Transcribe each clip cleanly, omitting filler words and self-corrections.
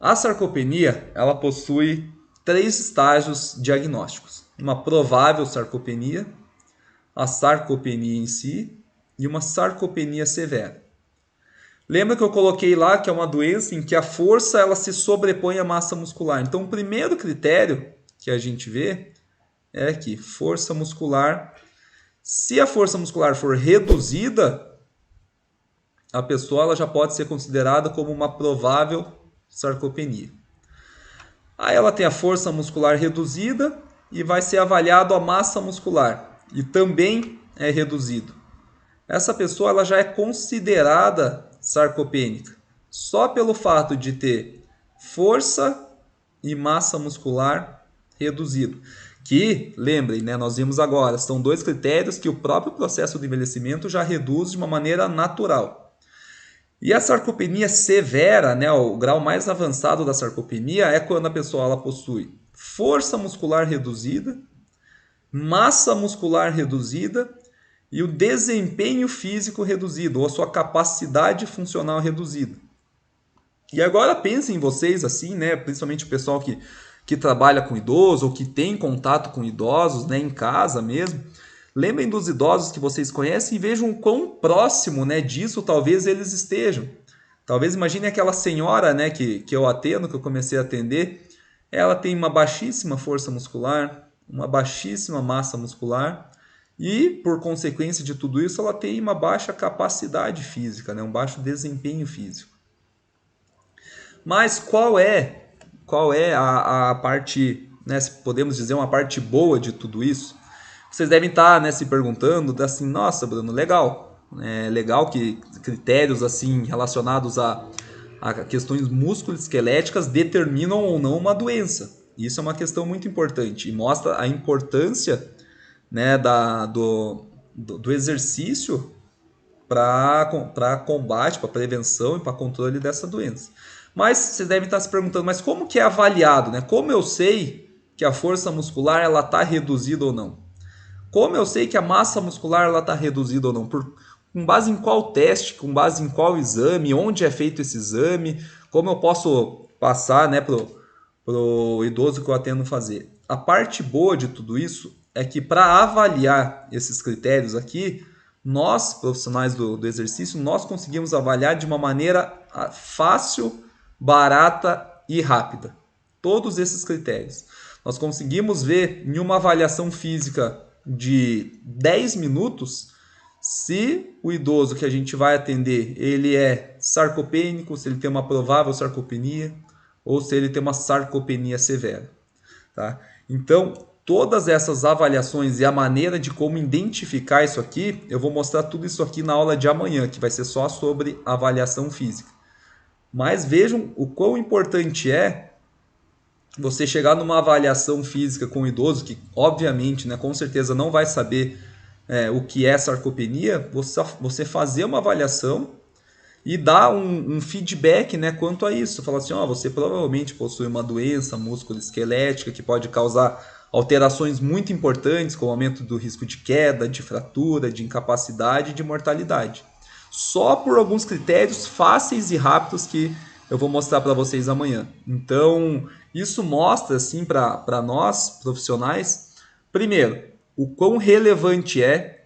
A sarcopenia, ela possui 3 estágios diagnósticos. Uma provável sarcopenia, a sarcopenia em si e uma sarcopenia severa. Lembra que eu coloquei lá que é uma doença em que a força ela se sobrepõe à massa muscular. Então, o primeiro critério que a gente vê é que força muscular, se a força muscular for reduzida, a pessoa ela já pode ser considerada como uma provável sarcopenia. Aí ela tem a força muscular reduzida e vai ser avaliado a massa muscular e também é reduzido. Essa pessoa ela já é considerada sarcopênica só pelo fato de ter força e massa muscular reduzido. Que, lembrem, né, nós vimos agora, são 2 critérios que o próprio processo de envelhecimento já reduz de uma maneira natural. E a sarcopenia severa, né, o grau mais avançado da sarcopenia, é quando a pessoa ela possui força muscular reduzida, massa muscular reduzida e o desempenho físico reduzido, ou a sua capacidade funcional reduzida. E agora pensem em vocês assim, né, principalmente o pessoal que trabalha com idoso ou que tem contato com idosos, né, em casa mesmo. Lembrem dos idosos que vocês conhecem e vejam o quão próximo, né, disso talvez eles estejam. Talvez imagine aquela senhora, né, que eu atendo, que eu comecei a atender. Ela tem uma baixíssima força muscular, uma baixíssima massa muscular e, por consequência de tudo isso, ela tem uma baixa capacidade física, né, um baixo desempenho físico. Mas qual é a parte, né, se podemos dizer, uma parte boa de tudo isso? Vocês devem estar, né, se perguntando assim, nossa, Bruno, legal. É legal que critérios assim relacionados a questões músculo-esqueléticas determinam ou não uma doença. Isso é uma questão muito importante e mostra a importância, né, do exercício para combate, para prevenção e para controle dessa doença. Mas vocês devem estar se perguntando, mas como que é avaliado, né? Como eu sei que a força muscular ela está reduzida ou não? Como eu sei que a massa muscular ela está reduzida ou não? Com base em qual teste, com base em qual exame, onde é feito esse exame, como eu posso passar, né, pro idoso que eu atendo fazer? A parte boa de tudo isso é que para avaliar esses critérios aqui, nós, profissionais do exercício, nós conseguimos avaliar de uma maneira fácil, barata e rápida. Todos esses critérios. Nós conseguimos ver em uma avaliação física de 10 minutos se o idoso que a gente vai atender ele é sarcopênico, se ele tem uma provável sarcopenia ou se ele tem uma sarcopenia severa. Tá? Então, todas essas avaliações e a maneira de como identificar isso aqui, eu vou mostrar tudo isso aqui na aula de amanhã, que vai ser só sobre avaliação física. Mas vejam o quão importante é você chegar numa avaliação física com o idoso, que obviamente, né, com certeza não vai saber o que é sarcopenia, você fazer uma avaliação e dar um feedback, né, quanto a isso. Falar assim, você provavelmente possui uma doença musculoesquelética que pode causar alterações muito importantes, como aumento do risco de queda, de fratura, de incapacidade e de mortalidade. Só por alguns critérios fáceis e rápidos que eu vou mostrar para vocês amanhã. Então, isso mostra assim para nós, profissionais, primeiro, o quão relevante é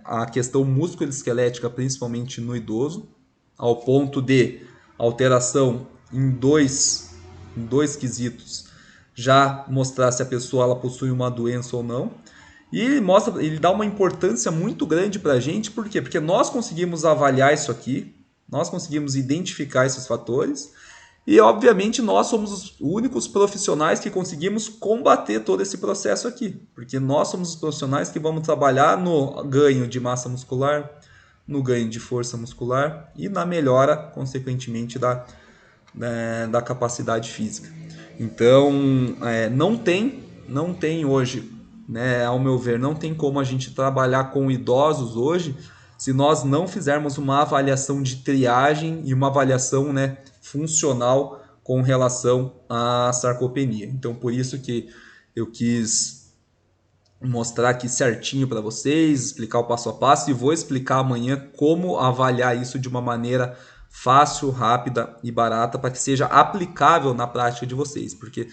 a questão musculoesquelética, principalmente no idoso, ao ponto de alteração em dois quesitos já mostrar se a pessoa ela possui uma doença ou não. E ele dá uma importância muito grande para a gente, por quê? Porque nós conseguimos avaliar isso aqui, nós conseguimos identificar esses fatores e, obviamente, nós somos os únicos profissionais que conseguimos combater todo esse processo aqui, porque nós somos os profissionais que vamos trabalhar no ganho de massa muscular, no ganho de força muscular e na melhora, consequentemente, da capacidade física. Então, não tem hoje, né, ao meu ver, não tem como a gente trabalhar com idosos hoje se nós não fizermos uma avaliação de triagem e uma avaliação, né, funcional com relação à sarcopenia. Então, por isso que eu quis mostrar aqui certinho para vocês, explicar o passo a passo e vou explicar amanhã como avaliar isso de uma maneira fácil, rápida e barata para que seja aplicável na prática de vocês, porque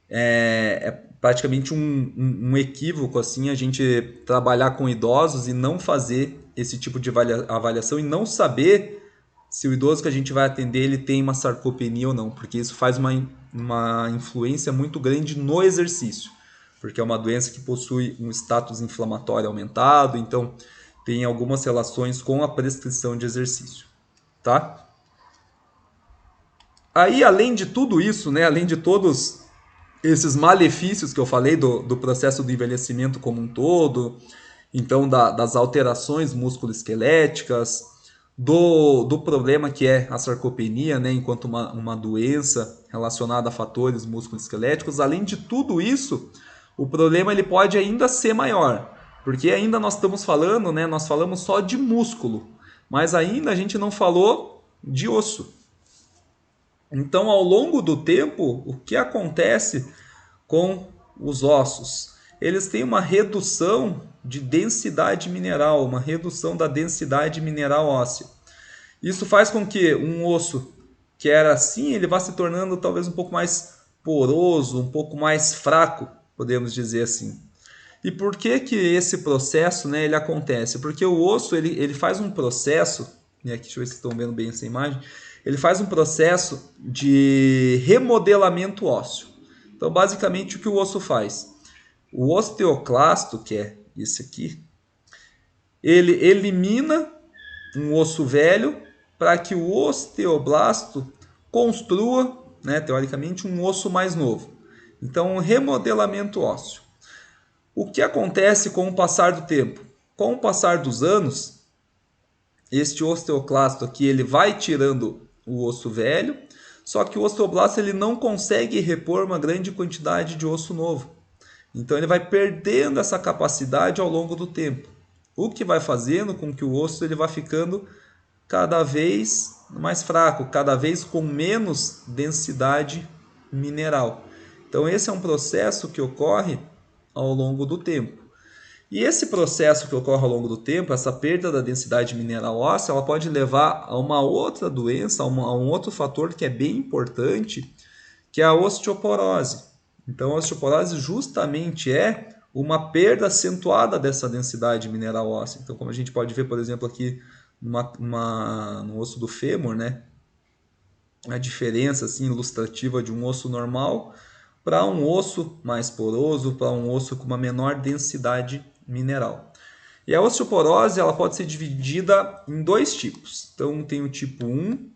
é praticamente um equívoco assim a gente trabalhar com idosos e não fazer esse tipo de avaliação e não saber se o idoso que a gente vai atender ele tem uma sarcopenia ou não, porque isso faz uma influência muito grande no exercício, porque é uma doença que possui um status inflamatório aumentado, então tem algumas relações com a prescrição de exercício, tá? Aí, além de tudo isso, né, além de todos esses malefícios que eu falei do processo do envelhecimento como um todo, então das alterações musculoesqueléticas, do problema que é a sarcopenia, né, enquanto uma doença relacionada a fatores musculoesqueléticos, além de tudo isso, o problema ele pode ainda ser maior, porque ainda nós estamos falando, né, nós falamos só de músculo, mas ainda a gente não falou de osso. Então, ao longo do tempo, o que acontece com os ossos? Eles têm uma redução de densidade mineral, uma redução da densidade mineral óssea. Isso faz com que um osso que era assim, ele vá se tornando talvez um pouco mais poroso, um pouco mais fraco, podemos dizer assim. E por que que esse processo, né, ele acontece? Porque o osso ele faz um processo, né, aqui, deixa eu ver se estão vendo bem essa imagem, ele faz um processo de remodelamento ósseo. Então, basicamente, o que o osso faz? O osteoclasto, que é esse aqui, ele elimina um osso velho para que o osteoblasto construa, né, teoricamente, um osso mais novo. Então, um remodelamento ósseo. O que acontece com o passar do tempo? Com o passar dos anos, este osteoclasto aqui ele vai tirando o osso velho, só que o osteoblasto ele não consegue repor uma grande quantidade de osso novo. Então ele vai perdendo essa capacidade ao longo do tempo, o que vai fazendo com que o osso ele vá ficando cada vez mais fraco, cada vez com menos densidade mineral. Então esse é um processo que ocorre ao longo do tempo. E esse processo que ocorre ao longo do tempo, essa perda da densidade mineral óssea, ela pode levar a uma outra doença, a um outro fator que é bem importante, que é a osteoporose. Então, a osteoporose justamente é uma perda acentuada dessa densidade mineral óssea. Então, como a gente pode ver, por exemplo, aqui no osso do fêmur, né? A diferença assim, ilustrativa de um osso normal para um osso mais poroso, para um osso com uma menor densidade mineral. E a osteoporose ela pode ser dividida em dois tipos. Então, tem o tipo 1,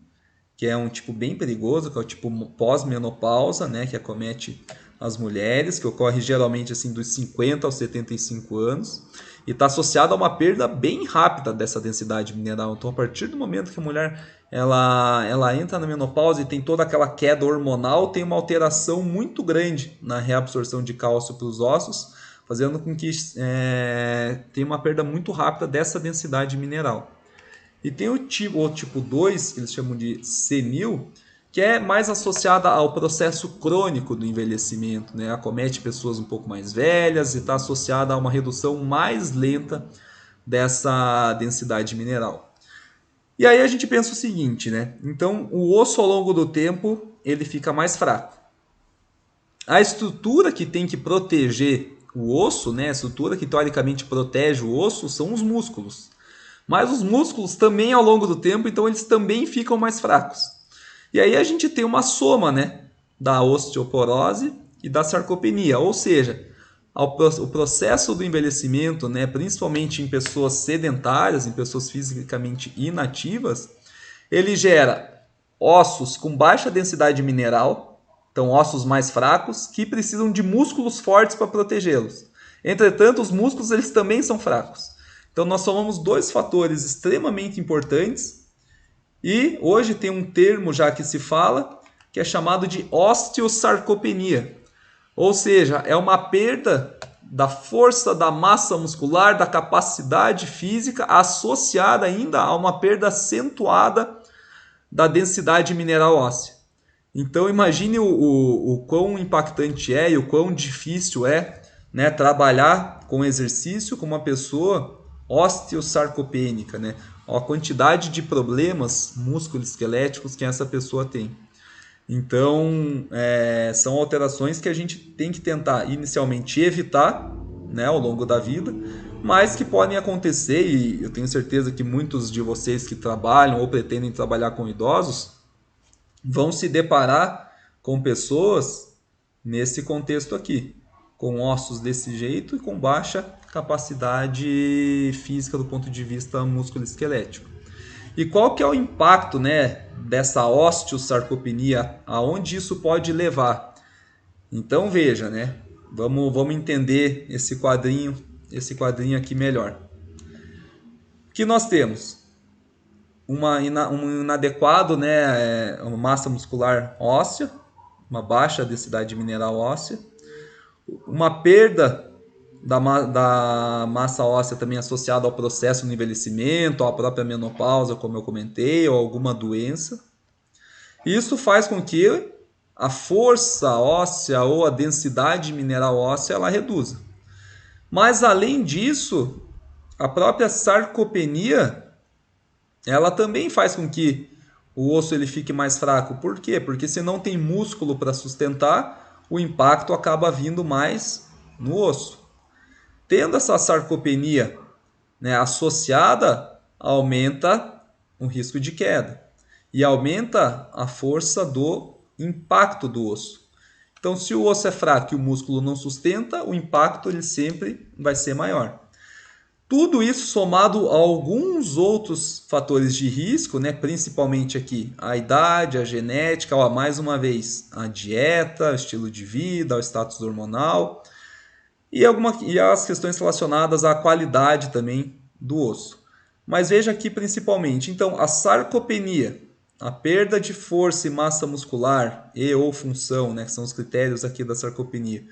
que é um tipo bem perigoso, que é o tipo pós-menopausa, né, que acomete as mulheres, que ocorre geralmente assim dos 50 aos 75 anos, e está associado a uma perda bem rápida dessa densidade mineral. Então, a partir do momento que a mulher ela entra na menopausa e tem toda aquela queda hormonal, tem uma alteração muito grande na reabsorção de cálcio para os ossos, fazendo com que tenha uma perda muito rápida dessa densidade mineral. E tem o tipo 2, que eles chamam de senil, que é mais associada ao processo crônico do envelhecimento, né? Acomete pessoas um pouco mais velhas e está associada a uma redução mais lenta dessa densidade mineral. E aí a gente pensa o seguinte, né? Então, o osso ao longo do tempo, ele fica mais fraco. A estrutura que tem que proteger o osso, né? A estrutura que teoricamente protege o osso são os músculos. Mas os músculos também ao longo do tempo, então eles também ficam mais fracos. E aí a gente tem uma soma, né, da osteoporose e da sarcopenia, ou seja, o processo do envelhecimento, né, principalmente em pessoas sedentárias, em pessoas fisicamente inativas, ele gera ossos com baixa densidade mineral, então ossos mais fracos, que precisam de músculos fortes para protegê-los. Entretanto, os músculos eles também são fracos. Então, nós somamos dois fatores extremamente importantes e hoje tem um termo já que se fala que é chamado de osteosarcopenia. Ou seja, é uma perda da força da massa muscular, da capacidade física associada ainda a uma perda acentuada da densidade mineral óssea. Então, imagine o quão impactante é e o quão difícil é, né, trabalhar com exercício com uma pessoa osteosarcopênica, né? a quantidade de problemas musculoesqueléticos que essa pessoa tem. Então, são alterações que a gente tem que tentar inicialmente evitar, né, ao longo da vida, mas que podem acontecer, e eu tenho certeza que muitos de vocês que trabalham ou pretendem trabalhar com idosos vão se deparar com pessoas nesse contexto aqui, com ossos desse jeito e com baixa capacidade física do ponto de vista musculoesquelético. E qual que é o impacto, né, dessa osteosarcopenia, aonde isso pode levar? Então veja, né, vamos entender esse quadrinho aqui melhor. O que nós temos? Um inadequado, né, uma massa muscular óssea, uma baixa densidade mineral óssea, uma perda da massa óssea também associada ao processo de envelhecimento, à própria menopausa, como eu comentei, ou alguma doença. Isso faz com que a força óssea ou a densidade mineral óssea ela reduza. Mas além disso, a própria sarcopenia ela também faz com que o osso ele fique mais fraco. Por quê? Porque se não tem músculo para sustentar, o impacto acaba vindo mais no osso. Tendo essa sarcopenia, né, associada, aumenta o risco de queda e aumenta a força do impacto do osso. Então, se o osso é fraco e o músculo não sustenta, o impacto ele sempre vai ser maior. Tudo isso somado a alguns outros fatores de risco, né? Principalmente aqui a idade, a genética, ó, mais uma vez a dieta, o estilo de vida, o status hormonal e as questões relacionadas à qualidade também do osso. Mas veja aqui principalmente, então, a sarcopenia, a perda de força e massa muscular e ou função, né, que são os critérios aqui da sarcopenia,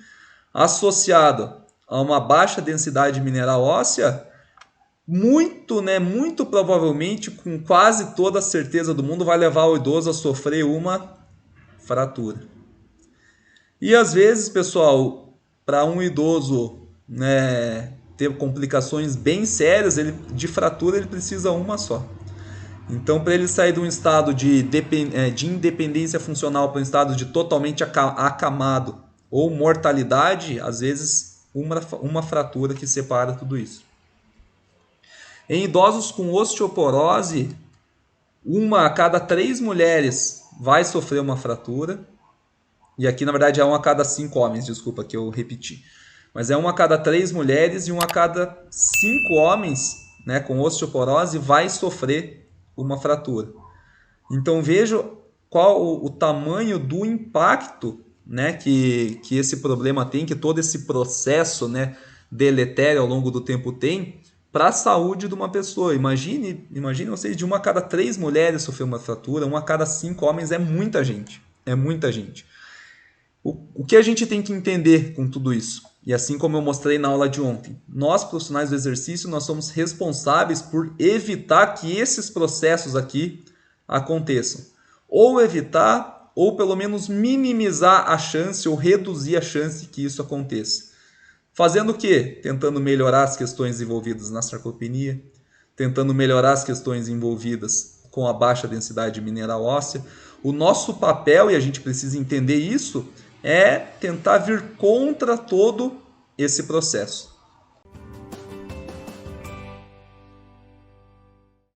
associada a uma baixa densidade mineral óssea, muito provavelmente, com quase toda a certeza do mundo, vai levar o idoso a sofrer uma fratura. E às vezes, pessoal, para um idoso, né, ter complicações bem sérias, de fratura ele precisa uma só. Então, para ele sair de um estado de independência funcional para um estado de totalmente acamado ou mortalidade, às vezes uma fratura que separa tudo isso. Em idosos com osteoporose, 1 a cada 3 mulheres vai sofrer uma fratura. E aqui, na verdade, é 1 a cada 5 homens, desculpa que eu repeti. Mas é 1 a cada 3 mulheres e 1 a cada 5 homens, né, com osteoporose vai sofrer uma fratura. Então veja qual o tamanho do impacto, né, que esse problema tem, que todo esse processo, né, deletério ao longo do tempo tem para a saúde de uma pessoa. Imagine vocês, de 1 a cada 3 mulheres sofrer uma fratura, 1 a cada 5 homens é muita gente. É muita gente. O que a gente tem que entender com tudo isso? E assim como eu mostrei na aula de ontem, nós profissionais do exercício, nós somos responsáveis por evitar que esses processos aqui aconteçam. Ou evitar, ou pelo menos minimizar a chance ou reduzir a chance que isso aconteça. Fazendo o quê? Tentando melhorar as questões envolvidas na sarcopenia, tentando melhorar as questões envolvidas com a baixa densidade mineral óssea. O nosso papel, e a gente precisa entender isso, é tentar vir contra todo esse processo.